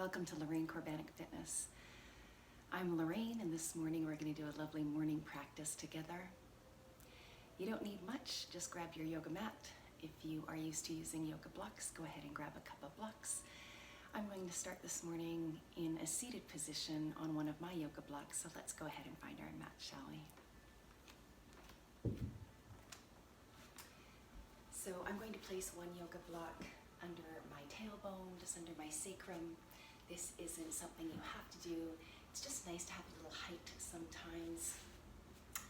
Welcome to Lorraine Fitness. I'm Lorraine, and this morning we're going to do a lovely morning practice together. You don't need much, just grab your yoga mat. If you are used to using yoga blocks, go ahead and grab a couple of blocks. I'm going to start this morning in a seated position on one of my yoga blocks, so let's go ahead and find our mat, shall we? So I'm going to place one yoga block under my tailbone, just under my sacrum. This isn't something you have to do. It's just nice to have a little height sometimes.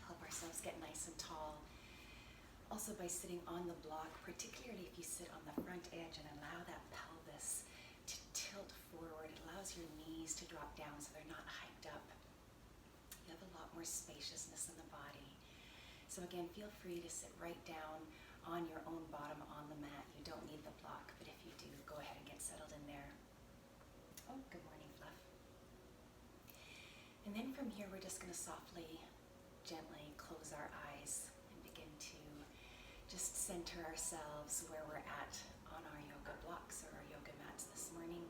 Help ourselves get nice and tall. Also by sitting on the block, particularly if you sit on the front edge and allow that pelvis to tilt forward, it allows your knees to drop down so they're not hiked up. You have a lot more spaciousness in the body. So again, feel free to sit right down on your own bottom on the mat. You don't need the block, but if you do, go ahead and get settled in there. Oh, good morning, Fluff. And then from here, we're just going to softly, gently close our eyes and begin to just center ourselves where we're at on our yoga blocks or our yoga mats this morning.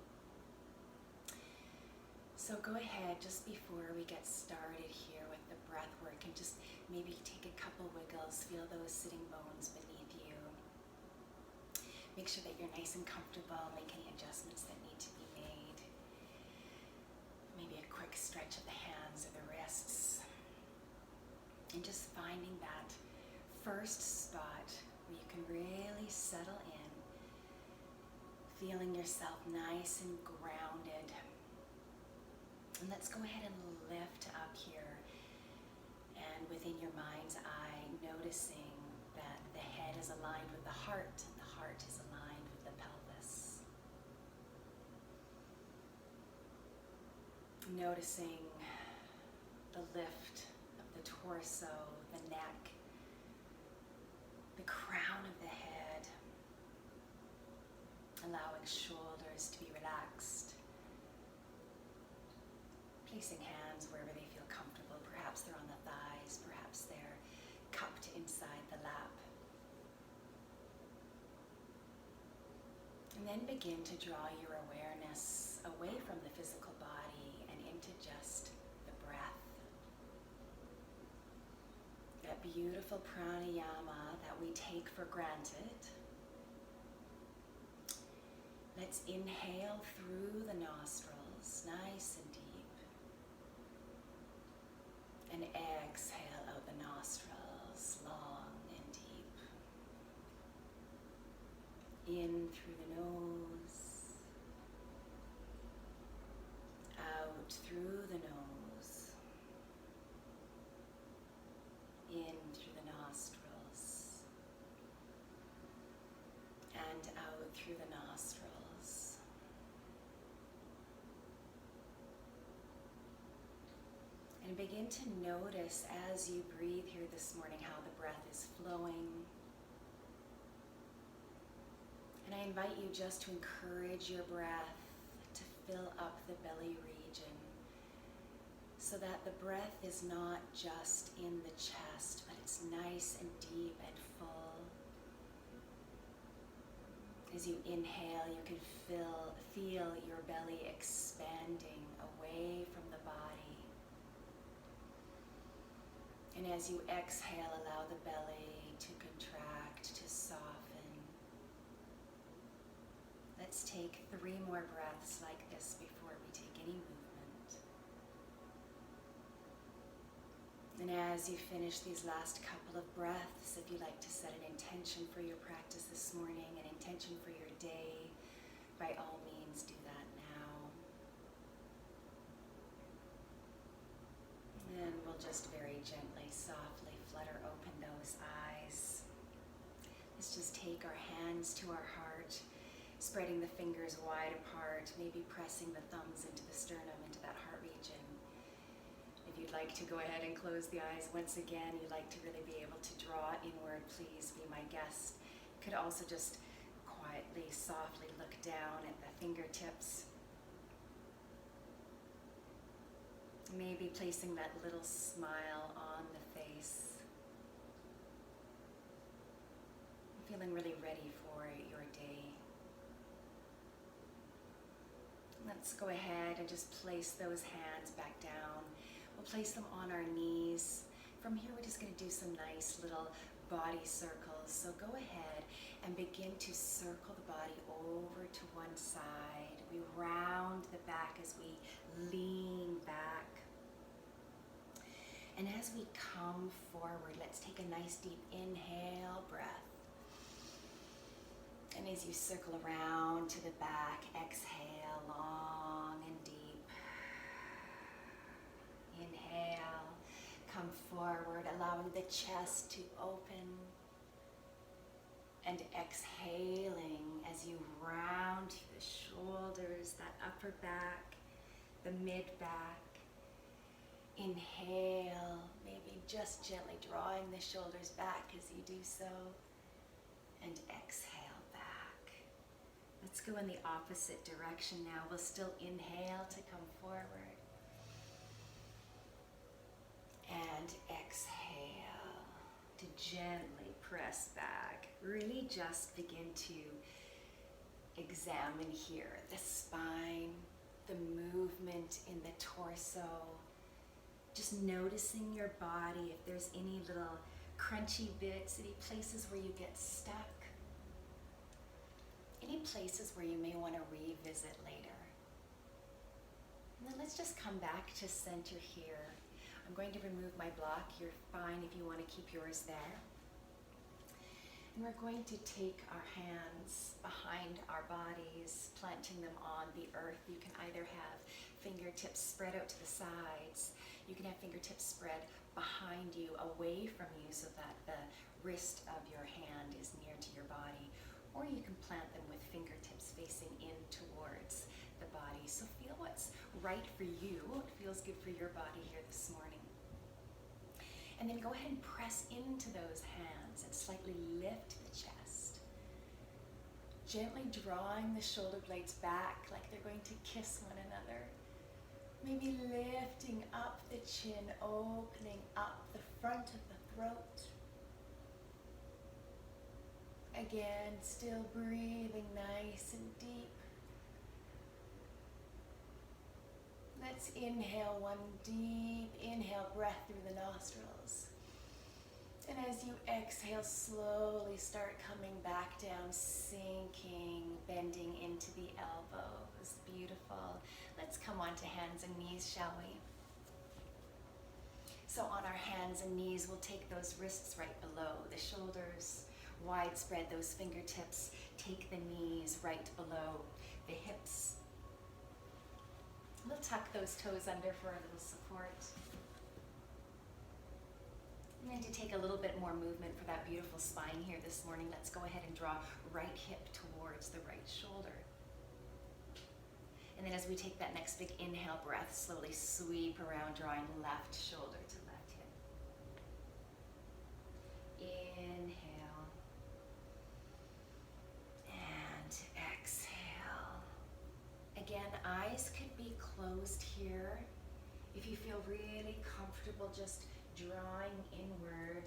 So go ahead, just before we get started here with the breath work, and just maybe take a couple wiggles, feel those sitting bones beneath you. Make sure that you're nice and comfortable, make any adjustments that need to be made. Maybe a quick stretch of the hands or the wrists. And just finding that first spot where you can really settle in, feeling yourself nice and grounded. And let's go ahead and lift up here, and within your mind's eye, noticing that the head is aligned with the heart, and the heart is aligned with the pelvis. Noticing the lift of the torso, the neck, the crown of the head, allowing shoulders to be relaxed. Placing hands wherever they feel comfortable. Perhaps they're on the thighs, perhaps they're cupped inside the lap. And then begin to draw your awareness away from the physical body and into just the breath. That beautiful pranayama that we take for granted. Let's inhale through the nostrils, nice and deep. And exhale out the nostrils, long and deep. In through the nose, out through the nose, in through the nostrils, and out through the nostrils. And begin to notice as you breathe here this morning how the breath is flowing. And I invite you just to encourage your breath to fill up the belly region so that the breath is not just in the chest, but it's nice and deep and full. As you inhale, you can feel your belly expanding away from the body. And as you exhale, allow the belly to contract, to soften. Let's take 3 more breaths like this before we take any movement. And as you finish these last couple of breaths, if you'd like to set an intention for your practice this morning, an intention for your day, by all means do that now. And we'll just very gently, softly flutter open those eyes. Let's just take our hands to our heart, spreading the fingers wide apart, maybe pressing the thumbs into the sternum, into that heart region. If you'd like to go ahead and close the eyes once again, you'd like to really be able to draw inward, please be my guest. You could also just quietly, softly look down at the fingertips. Maybe placing that little smile on the face. Feeling really ready for your day. Let's go ahead and just place those hands back down. We'll place them on our knees. From here, we're just going to do some nice little body circles. So go ahead and begin to circle the body over to one side. We round the back as we lean back. And as we come forward, let's take a nice deep inhale breath. And as you circle around to the back, exhale long and deep. Inhale, come forward, allowing the chest to open. And exhaling as you round to the shoulders, that upper back, the mid back. Inhale, maybe just gently drawing the shoulders back as you do so. And exhale back. Let's go in the opposite direction now. We'll still inhale to come forward. And exhale to gently press back. Really just begin to examine here the spine, the movement in the torso. Just noticing your body, if there's any little crunchy bits, any places where you get stuck, any places where you may want to revisit later. And then let's just come back to center here. I'm going to remove my block. You're fine if you want to keep yours there. And we're going to take our hands behind our bodies, planting them on the earth. You can either have fingertips spread out to the sides. You can have fingertips spread behind you, away from you, so that the wrist of your hand is near to your body. Or you can plant them with fingertips facing in towards the body. So feel what's right for you, what feels good for your body here this morning. And then go ahead and press into those hands and slightly lift the chest. Gently drawing the shoulder blades back like they're going to kiss one another. Maybe lifting up the chin, opening up the front of the throat. Again, still breathing nice and deep. Let's inhale one deep inhale breath through the nostrils. And as you exhale, slowly start coming back down, sinking, bending into the elbows. Beautiful. Let's come onto hands and knees, shall we? So on our hands and knees, we'll take those wrists right below the shoulders, widespread those fingertips, take the knees right below the hips. We'll tuck those toes under for a little support. And then to take a little bit more movement for that beautiful spine here this morning, let's go ahead and draw right hip towards the right shoulder. And then as we take that next big inhale breath, slowly sweep around, drawing left shoulder to left hip. Inhale. And exhale. Again, eyes could be closed here. If you feel really comfortable just drawing inward,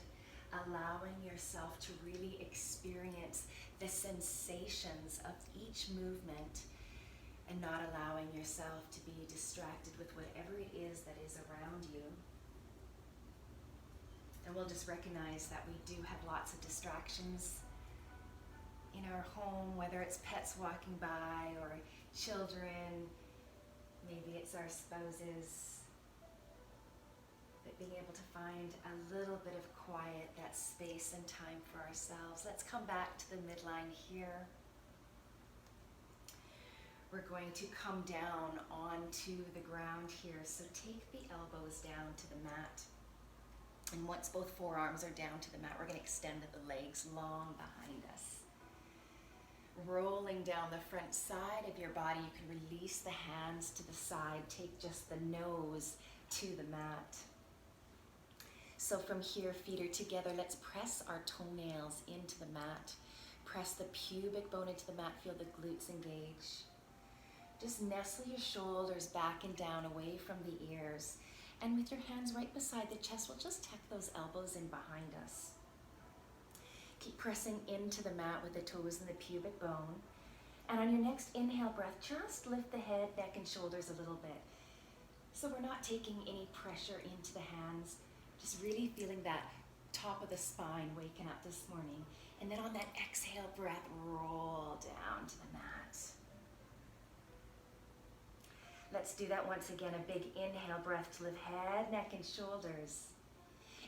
allowing yourself to really experience the sensations of each movement and not allowing yourself to be distracted with whatever it is that is around you. And we'll just recognize that we do have lots of distractions in our home, whether it's pets walking by or children, maybe it's our spouses. But being able to find a little bit of quiet, that space and time for ourselves. Let's come back to the midline here. We're going to come down onto the ground here. So take the elbows down to the mat. And once both forearms are down to the mat, we're going to extend the legs long behind us. Rolling down the front side of your body, you can release the hands to the side. Take just the nose to the mat. So from here, feet are together. Let's press our toenails into the mat. Press the pubic bone into the mat. Feel the glutes engage. Just nestle your shoulders back and down away from the ears. And with your hands right beside the chest, we'll just tuck those elbows in behind us. Keep pressing into the mat with the toes and the pubic bone. And on your next inhale breath, just lift the head, neck, and shoulders a little bit. So we're not taking any pressure into the hands, just really feeling that top of the spine waking up this morning. And then on that exhale breath, roll down to the mat. Let's do that once again. A big inhale breath to lift head, neck, and shoulders.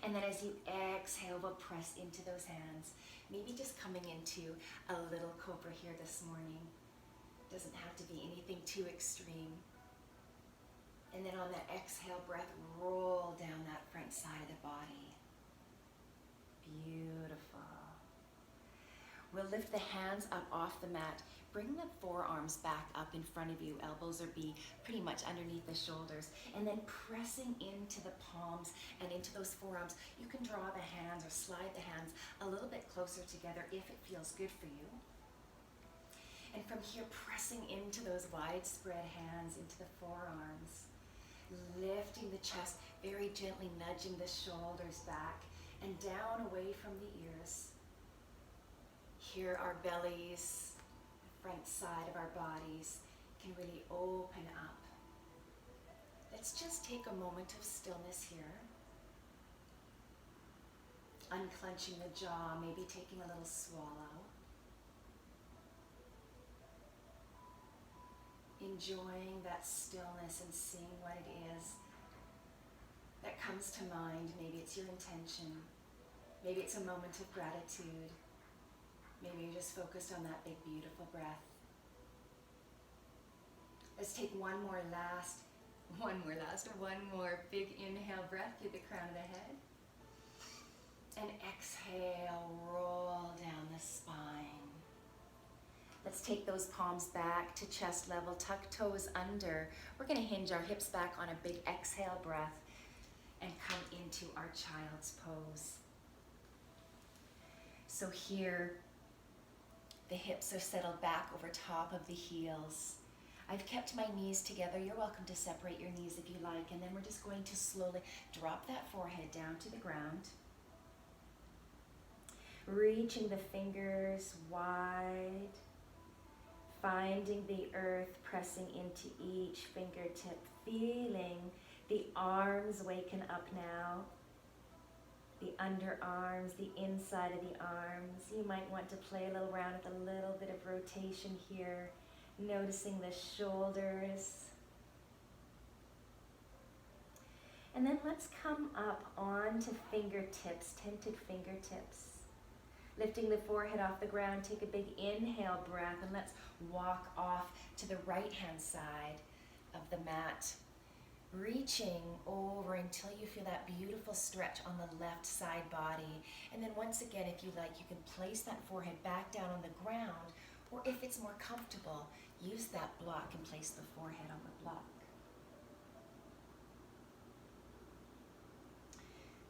And then as you exhale, we'll press into those hands. Maybe just coming into a little cobra here this morning. Doesn't have to be anything too extreme. And then on that exhale breath, roll down that front side of the body. Beautiful. We'll lift the hands up off the mat. Bring the forearms back up in front of you. Elbows are pretty much underneath the shoulders. And then pressing into the palms and into those forearms. You can draw the hands or slide the hands a little bit closer together if it feels good for you. And from here, pressing into those widespread hands into the forearms. Lifting the chest, very gently nudging the shoulders back and down away from the ears. Here our bellies, the front side of our bodies can really open up. Let's just take a moment of stillness here. Unclenching the jaw, maybe taking a little swallow. Enjoying that stillness and seeing what it is that comes to mind. Maybe it's your intention. Maybe it's a moment of gratitude. Maybe you're just focused on that big, beautiful breath. Let's take one more big inhale breath through the crown of the head. And exhale, roll down the spine. Let's take those palms back to chest level, tuck toes under. We're going to hinge our hips back on a big exhale breath and come into our child's pose. So here, the hips are settled back over top of the heels. I've kept my knees together. You're welcome to separate your knees if you like. And then we're just going to slowly drop that forehead down to the ground. Reaching the fingers wide. Finding the earth, pressing into each fingertip. Feeling the arms waken up now. The underarms, the inside of the arms. You might want to play a little around with a little bit of rotation here. Noticing the shoulders. And then let's come up onto fingertips, tented fingertips. Lifting the forehead off the ground, take a big inhale breath, and let's walk off to the right-hand side of the mat. Reaching over until you feel that beautiful stretch on the left side body. And then once again, if you like, you can place that forehead back down on the ground, or if it's more comfortable, use that block and place the forehead on the block.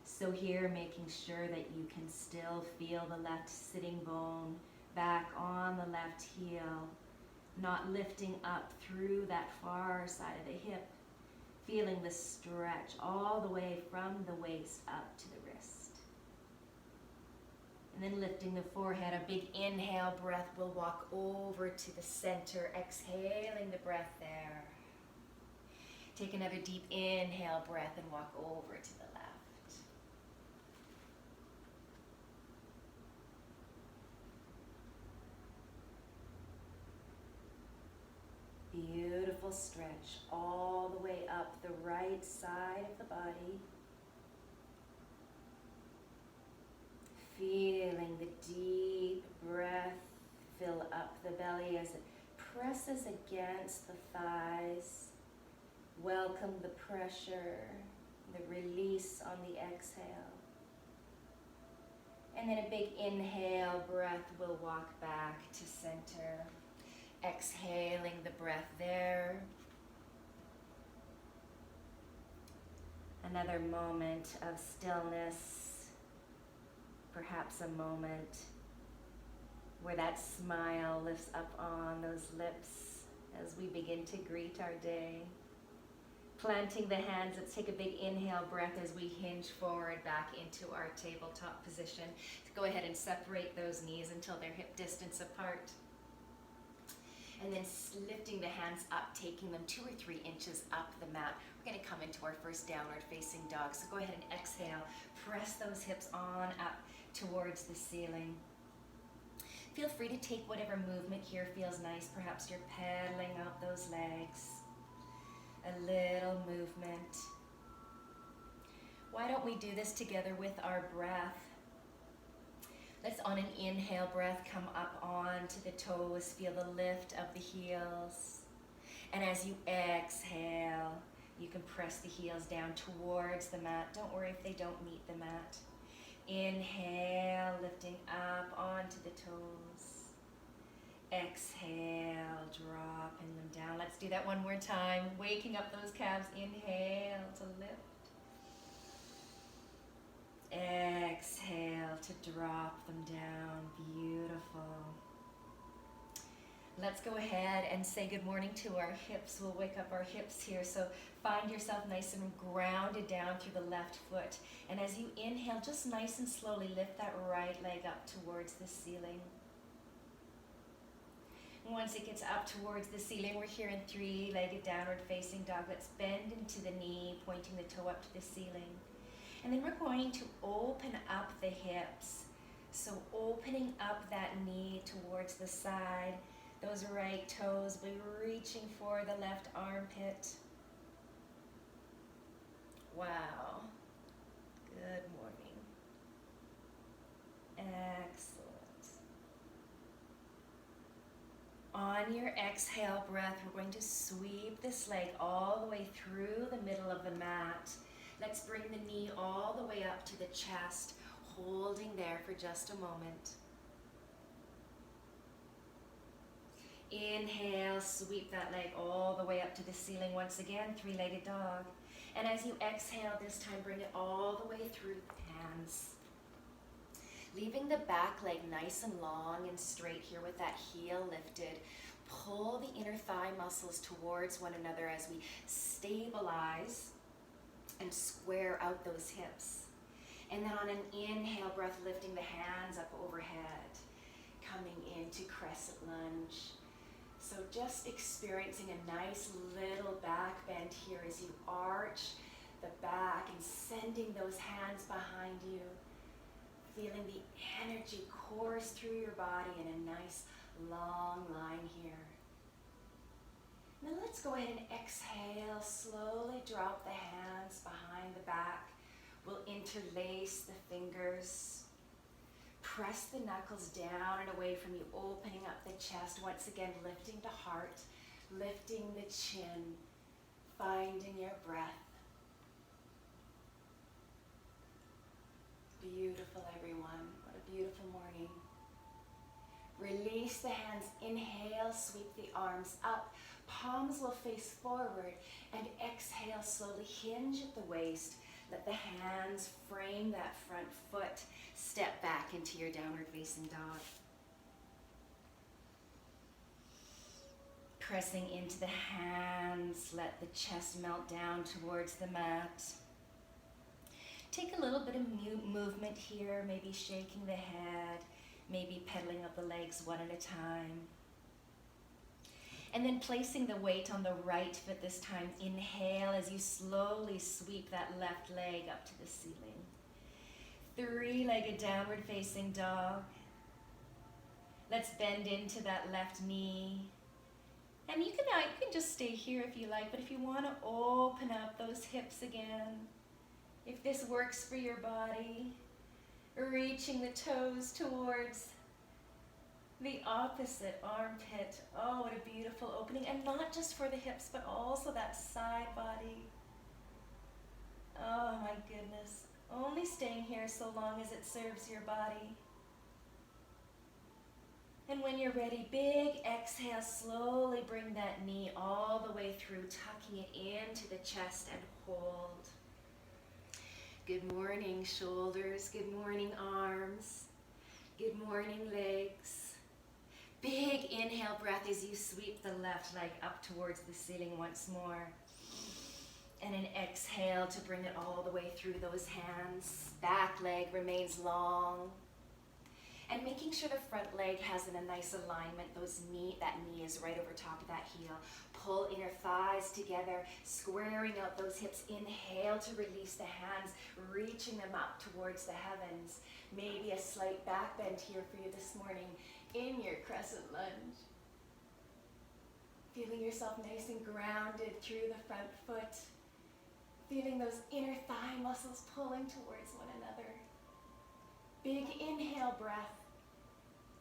So here, making sure that you can still feel the left sitting bone back on the left heel, not lifting up through that far side of the hip, feeling the stretch all the way from the waist up to the wrist. And then lifting the forehead, a big inhale breath, we'll walk over to the center, exhaling the breath there. Take another deep inhale breath and walk over to the left. Beautiful stretch all the way up the right side of the body. Feeling the deep breath fill up the belly as it presses against the thighs. Welcome the pressure, the release on the exhale. And then a big inhale breath, we'll walk back to center. Exhaling the breath there. Another moment of stillness, perhaps a moment where that smile lifts up on those lips as we begin to greet our day. Planting the hands, let's take a big inhale breath as we hinge forward back into our tabletop position. Go ahead and separate those knees until they're hip distance apart. And then lifting the hands up, taking them 2 or 3 inches up the mat. We're going to come into our first downward facing dog. So go ahead and exhale. Press those hips on up towards the ceiling. Feel free to take whatever movement here feels nice. Perhaps you're pedaling out those legs. A little movement. Why don't we do this together with our breath? Let's, on an inhale breath, come up onto the toes. Feel the lift of the heels. And as you exhale, you can press the heels down towards the mat. Don't worry if they don't meet the mat. Inhale, lifting up onto the toes. Exhale, dropping them down. Let's do that one more time. Waking up those calves. Inhale to lift. Exhale to drop them down. Beautiful. Let's go ahead and say good morning to our hips. We'll wake up our hips here. So find yourself nice and grounded down through the left foot. And as you inhale, just nice and slowly lift that right leg up towards the ceiling. And once it gets up towards the ceiling, we're here in 3-legged downward facing dog. Let's bend into the knee, pointing the toe up to the ceiling. And then we're going to open up the hips. So opening up that knee towards the side. Those right toes, be reaching for the left armpit. Wow. Good morning. Excellent. On your exhale breath, we're going to sweep this leg all the way through the middle of the mat. Let's bring the knee all the way up to the chest, holding there for just a moment. Inhale, sweep that leg all the way up to the ceiling. Once again, 3-legged dog. And as you exhale this time, bring it all the way through the hands. Leaving the back leg nice and long and straight here with that heel lifted. Pull the inner thigh muscles towards one another as we stabilize and square out those hips. And then on an inhale breath, lifting the hands up overhead, coming into crescent lunge. So just experiencing a nice little back bend here as you arch the back and sending those hands behind you. Feeling the energy course through your body in a nice long line here. And then let's go ahead and exhale, slowly drop the hands behind the back. We'll interlace the fingers. Press the knuckles down and away from you, opening up the chest. Once again, lifting the heart, lifting the chin, finding your breath. Beautiful, everyone. What a beautiful morning. Release the hands. Inhale, sweep the arms up. Palms will face forward. And exhale, slowly hinge at the waist. Let the hands frame that front foot. Step back into your downward facing dog. Pressing into the hands, let the chest melt down towards the mat. Take a little bit of movement here, maybe shaking the head, maybe pedaling up the legs one at a time. And then placing the weight on the right foot this time. Inhale as you slowly sweep that left leg up to the ceiling. 3-legged downward facing dog. Let's bend into that left knee. And you can just stay here if you like, but if you want to open up those hips again, if this works for your body, reaching the toes towards the opposite armpit. Oh, what a beautiful opening. And not just for the hips, but also that side body. Oh my goodness. Only staying here so long as it serves your body. And when you're ready, big exhale, slowly bring that knee all the way through, tucking it into the chest and hold. Good morning, shoulders. Good morning, arms. Good morning, legs. Big inhale breath as you sweep the left leg up towards the ceiling once more. And an exhale to bring it all the way through those hands. Back leg remains long. And making sure the front leg has in a nice alignment, that knee is right over top of that heel. Pull inner thighs together, squaring out those hips. Inhale to release the hands, reaching them up towards the heavens. Maybe a slight back bend here for you this morning in your crescent lunge. Feeling yourself nice and grounded through the front foot. Feeling those inner thigh muscles pulling towards one another. Big inhale breath.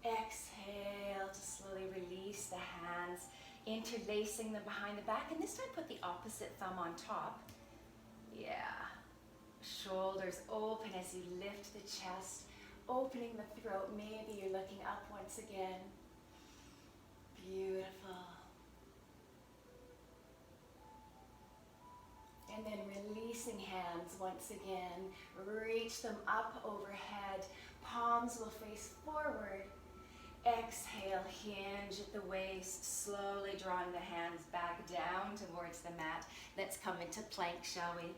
Exhale to slowly release the hands, interlacing them behind the back. And this time put the opposite thumb on top. Yeah. Shoulders open as you lift the chest, opening the throat. Maybe you're looking up once again. Beautiful. And then releasing hands once again. Reach them up overhead. Palms will face forward. Exhale, hinge at the waist, slowly drawing the hands back down towards the mat. Let's come into plank, shall we?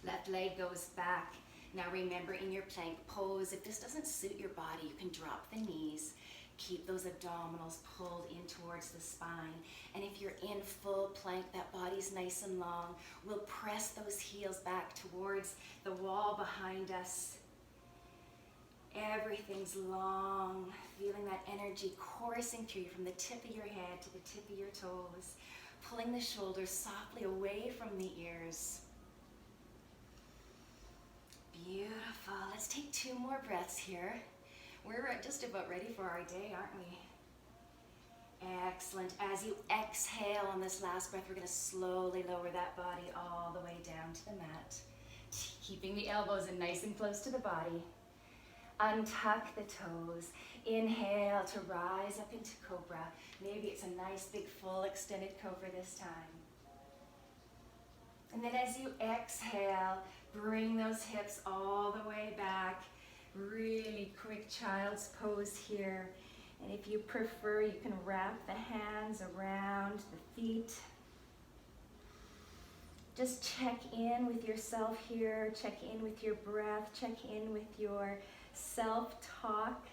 Left leg goes back. Now remember, in your plank pose, if this doesn't suit your body, you can drop the knees. Keep those abdominals pulled in towards the spine. And if you're in full plank, that body's nice and long. We'll press those heels back towards the wall behind us. Everything's long, feeling that energy coursing through you from the tip of your head to the tip of your toes, pulling the shoulders softly away from the ears. Beautiful. Let's take 2 more breaths here. We're just about ready for our day, aren't we? Excellent. As you exhale on this last breath, we're going to slowly lower that body all the way down to the mat, keeping the elbows in nice and close to the body. Untuck the toes. Inhale to rise up into cobra. Maybe it's a nice big full extended cobra this time. And then as you exhale, bring those hips all the way back. Really quick child's pose here. And if you prefer, you can wrap the hands around the feet. Just check in with yourself here. Check in with your breath. Check in with your self-talk,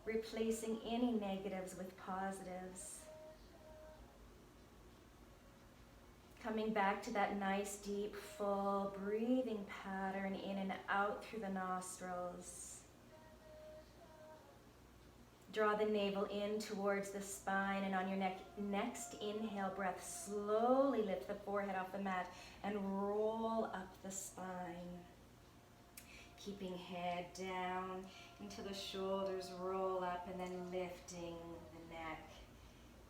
replacing any negatives with positives. Coming back to that nice, deep, full breathing pattern in and out through the nostrils. Draw the navel in towards the spine, and on your next inhale breath, slowly lift the forehead off the mat and roll up the spine. Keeping head down until the shoulders roll up, and then lifting the neck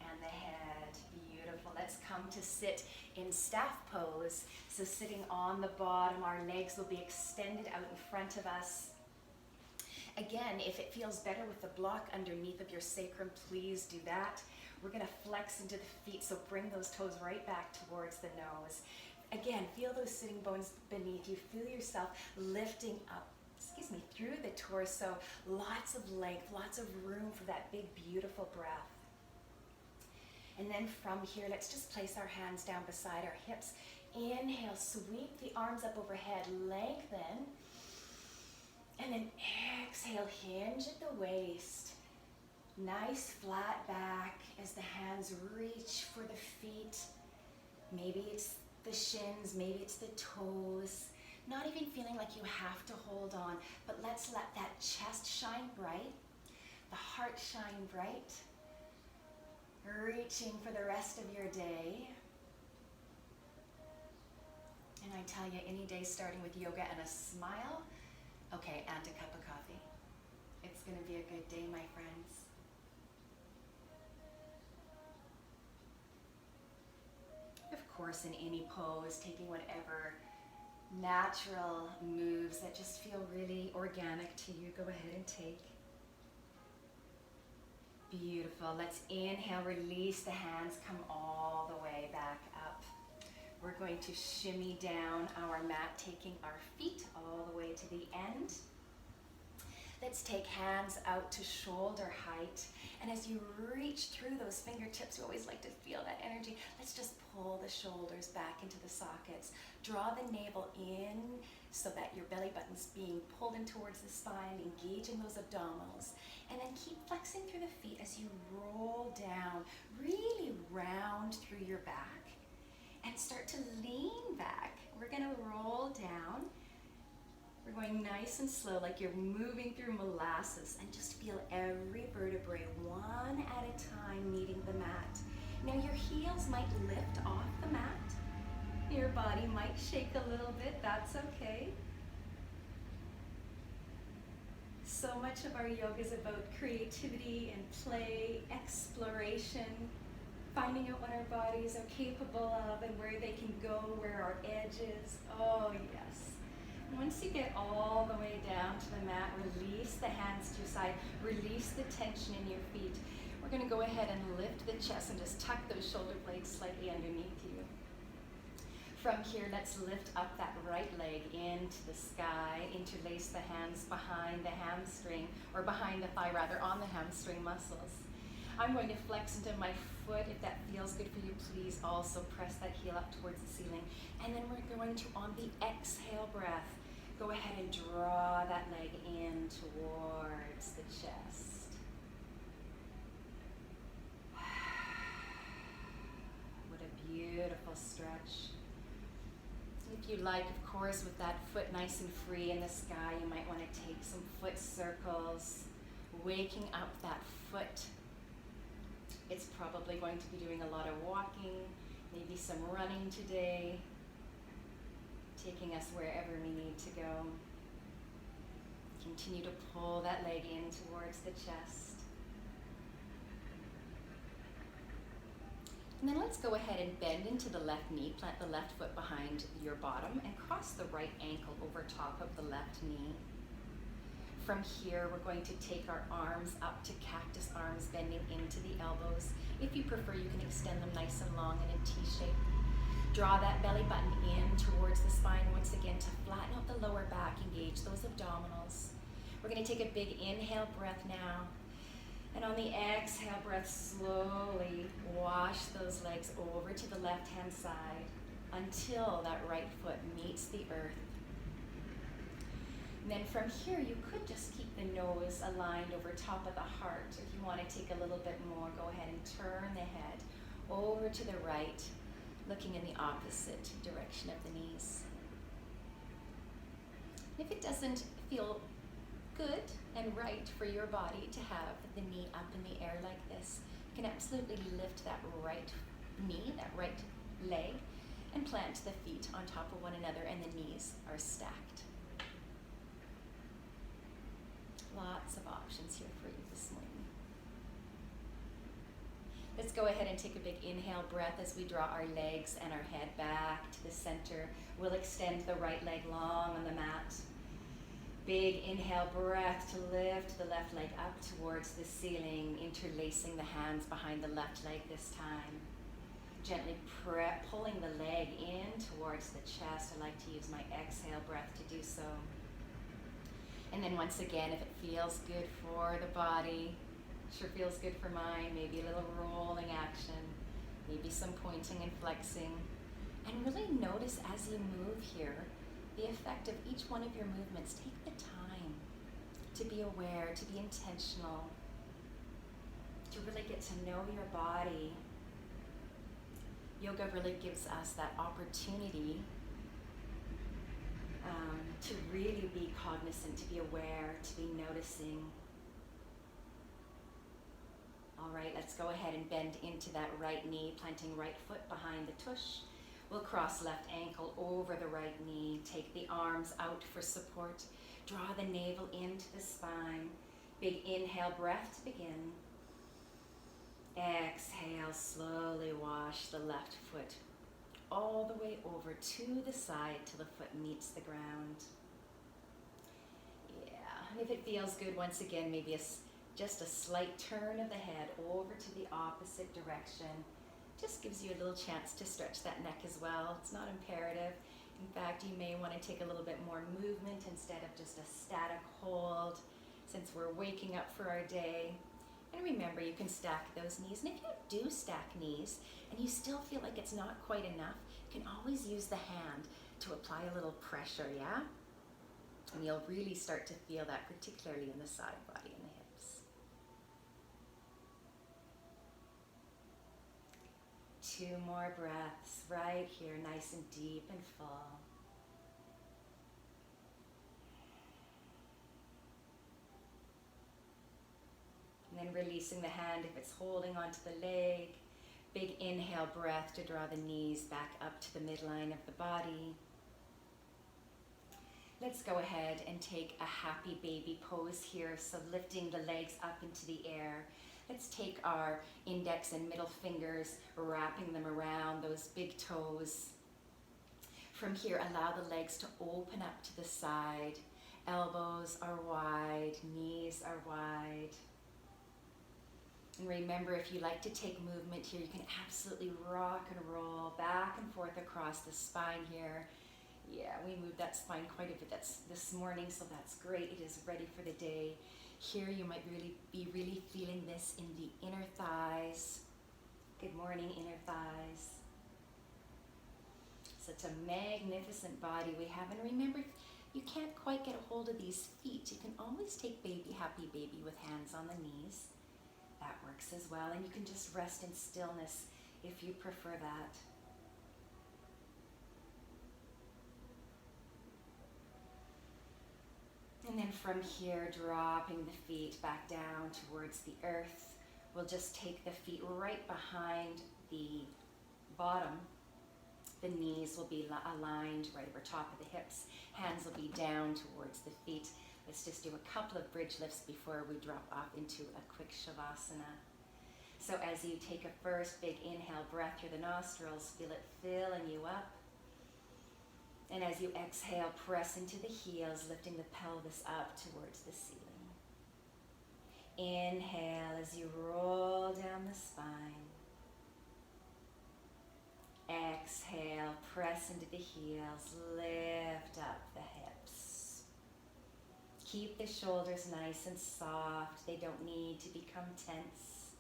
and the head. Beautiful. Let's come to sit in staff pose. So sitting on the bottom, our legs will be extended out in front of us. Again, if it feels better with the block underneath of your sacrum, please do that. We're going to flex into the feet, so bring those toes right back towards the nose. Again, feel those sitting bones beneath you. Feel yourself lifting up, through the torso. Lots of length, lots of room for that big, beautiful breath. And then from here, let's just place our hands down beside our hips. Inhale, sweep the arms up overhead, lengthen. And then exhale, hinge at the waist. Nice flat back as the hands reach for the feet. Maybe it's the shins, maybe it's the toes. Not even feeling like you have to hold on, but let's let that chest shine bright, the heart shine bright. Reaching for the rest of your day. And I tell you, any day starting with yoga and a smile, okay, and a cup of coffee. It's going to be a good day, my friends. Of course, in any pose, taking whatever natural moves that just feel really organic to you, go ahead and take. Beautiful. Let's inhale, release the hands, come all the way back up. We're going to shimmy down our mat, taking our feet all the way to the end. Let's take hands out to shoulder height. And as you reach through those fingertips, we always like to feel that energy. Let's just pull the shoulders back into the sockets. Draw the navel in so that your belly button's being pulled in towards the spine, engaging those abdominals. And then keep flexing through the feet as you roll down, really round through your back. And start to lean back. We're gonna roll down. We're going nice and slow, like you're moving through molasses, and just feel every vertebrae one at a time meeting the mat. Now your heels might lift off the mat. Your body might shake a little bit, that's okay. So much of our yoga is about creativity and play, exploration, finding out what our bodies are capable of and where they can go, where our edge is. Oh yes. Once you get all the way down to the mat, release the hands to your side, release the tension in your feet. We're going to go ahead and lift the chest and just tuck those shoulder blades slightly underneath you. From here, let's lift up that right leg into the sky, interlace the hands behind the hamstring, or behind the thigh rather, on the hamstring muscles. I'm going to flex into my foot. If that feels good for you, please also press that heel up towards the ceiling. And then we're going to, on the exhale breath, go ahead and draw that leg in towards the chest. What a beautiful stretch. If you like, of course, with that foot nice and free in the sky, you might want to take some foot circles, waking up that foot. It's probably going to be doing a lot of walking, maybe some running today, taking us wherever we need to go. Continue to pull that leg in towards the chest. And then let's go ahead and bend into the left knee, plant the left foot behind your bottom, and cross the right ankle over top of the left knee. From here, we're going to take our arms up to cactus arms, bending into the elbows. If you prefer, you can extend them nice and long in a T shape. Draw that belly button in towards the spine once again to flatten out the lower back, engage those abdominals. We're going to take a big inhale breath now. And on the exhale breath, slowly wash those legs over to the left-hand side until that right foot meets the earth. And then from here, you could just keep the nose aligned over top of the heart. If you want to take a little bit more, go ahead and turn the head over to the right, looking in the opposite direction of the knees. If it doesn't feel good and right for your body to have the knee up in the air like this, you can absolutely lift that right knee, that right leg, and plant the feet on top of one another, and the knees are stacked. Lots of options here for you this morning. Let's go ahead and take a big inhale breath as we draw our legs and our head back to the center. We'll extend the right leg long on the mat. Big inhale breath to lift the left leg up towards the ceiling, interlacing the hands behind the left leg this time. Gently pulling the leg in towards the chest. I like to use my exhale breath to do so. And then once again, if it feels good for the body, sure feels good for mine, maybe a little rolling action, maybe some pointing and flexing. And really notice as you move here, the effect of each one of your movements. Take the time to be aware, to be intentional, to really get to know your body. Yoga really gives us that opportunity to really be cognizant, to be aware, to be noticing. All right, let's go ahead and bend into that right knee, planting right foot behind the tush. We'll cross left ankle over the right knee. Take the arms out for support. Draw the navel into the spine. Big inhale breath to begin. Exhale, slowly wash the left foot all the way over to the side till the foot meets the ground. Yeah, and if it feels good, once again, maybe just a slight turn of the head over to the opposite direction. Just gives you a little chance to stretch that neck as well. It's not imperative. In fact, you may want to take a little bit more movement instead of just a static hold. since we're waking up for our day. And remember, you can stack those knees. And if you do stack knees and you still feel like it's not quite enough, you can always use the hand to apply a little pressure, yeah? And you'll really start to feel that, particularly in the side body and the hips. 2 more breaths right here, nice and deep and full. And then releasing the hand if it's holding onto the leg. Big inhale breath to draw the knees back up to the midline of the body. Let's go ahead and take a happy baby pose here. So lifting the legs up into the air. Let's take our index and middle fingers, wrapping them around those big toes. From here, allow the legs to open up to the side. Elbows are wide, knees are wide. And remember, if you like to take movement here, you can absolutely rock and roll back and forth across the spine here. Yeah, we moved that spine quite a bit this morning, so that's great. It is ready for the day. Here you might be really feeling this in the inner thighs. Good morning, inner thighs. Such a magnificent body we have. And remember, if you can't quite get a hold of these feet, you can always take happy baby with hands on the knees. That works as well. And you can just rest in stillness if you prefer that. And then from here, dropping the feet back down towards the earth. We'll just take the feet right behind the bottom. The knees will be aligned right over top of the hips. Hands will be down towards the feet. Let's just do a couple of bridge lifts before we drop off into a quick Shavasana. So as you take a first big inhale breath through the nostrils, feel it filling you up. And as you exhale, press into the heels, lifting the pelvis up towards the ceiling. Inhale as you roll down the spine. Exhale, press into the heels, lift up the hips. Keep the shoulders nice and soft. They don't need to become tense.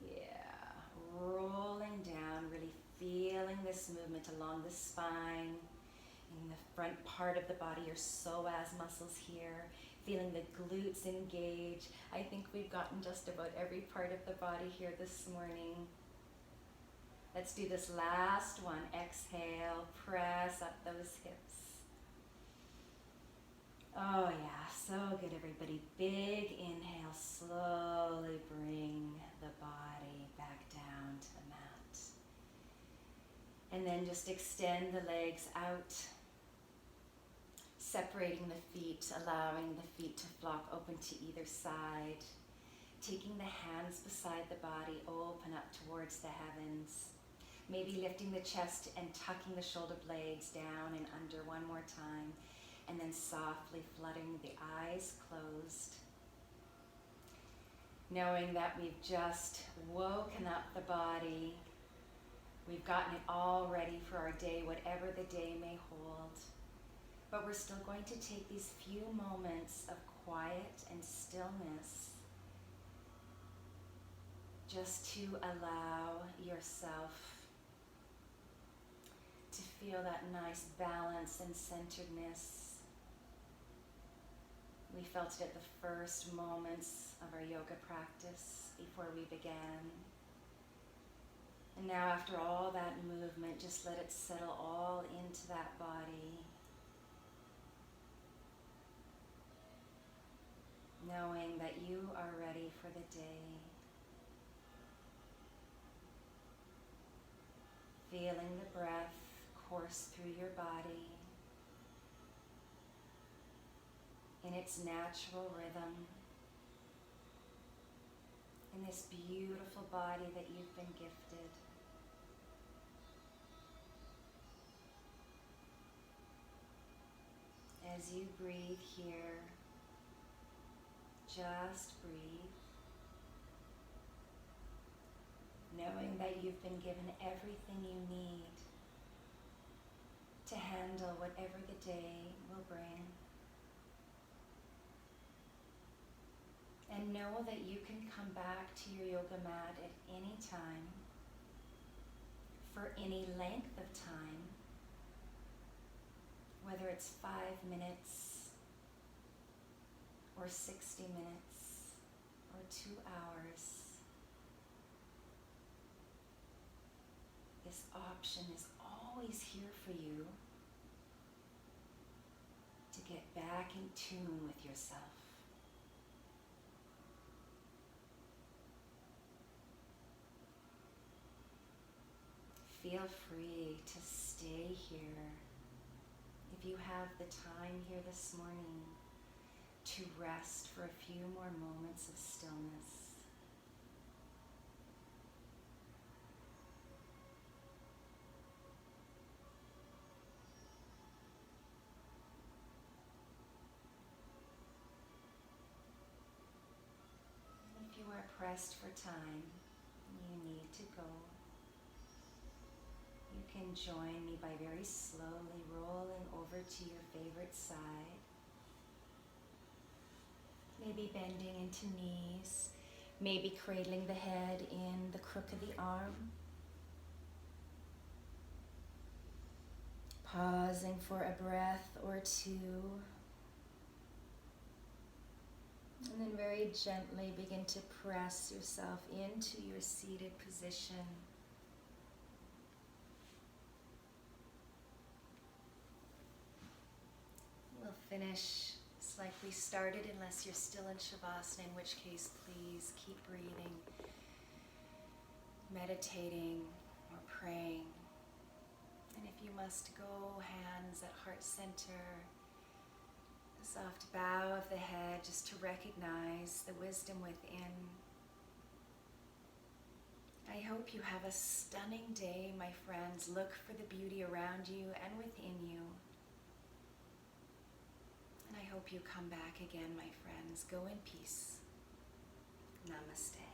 Yeah, rolling down, really feeling this movement along the spine. In the front part of the body, your psoas muscles here. Feeling the glutes engage. I think we've gotten just about every part of the body here this morning. Let's do this last one. Exhale, press up those hips. Oh yeah, so good everybody. Big inhale, slowly bring the body back down to the mat. And then just extend the legs out, separating the feet, allowing the feet to flop open to either side. Taking the hands beside the body, open up towards the heavens. Maybe lifting the chest and tucking the shoulder blades down and under one more time. And then softly fluttering the eyes closed. Knowing that we've just woken up the body. We've gotten it all ready for our day, whatever the day may hold. But we're still going to take these few moments of quiet and stillness just to allow yourself to feel that nice balance and centeredness. We felt it at the first moments of our yoga practice before we began. And now after all that movement, just let it settle all into that body. Knowing that you are ready for the day. Feeling the breath course through your body in its natural rhythm. In this beautiful body that you've been gifted. As you breathe here, just breathe, knowing that you've been given everything you need to handle whatever the day will bring. And know that you can come back to your yoga mat at any time, for any length of time, whether it's 5 minutes or 60 minutes or 2 hours. This option is always here for you to get back in tune with yourself. Feel free to stay here if you have the time here this morning to rest for a few more moments of stillness. If you are pressed for time and you need to go, you can join me by very slowly rolling over to your favorite side. Maybe bending into knees, maybe cradling the head in the crook of the arm. Pausing for a breath or two. And then very gently begin to press yourself into your seated position. We'll finish just like we started, unless you're still in Shavasana, in which case please keep breathing, meditating, or praying. And if you must go, hands at heart center, a soft bow of the head just to recognize the wisdom within. I hope you have a stunning day, my friends. Look for the beauty around you and within you. And I hope you come back again, my friends. Go in peace. Namaste.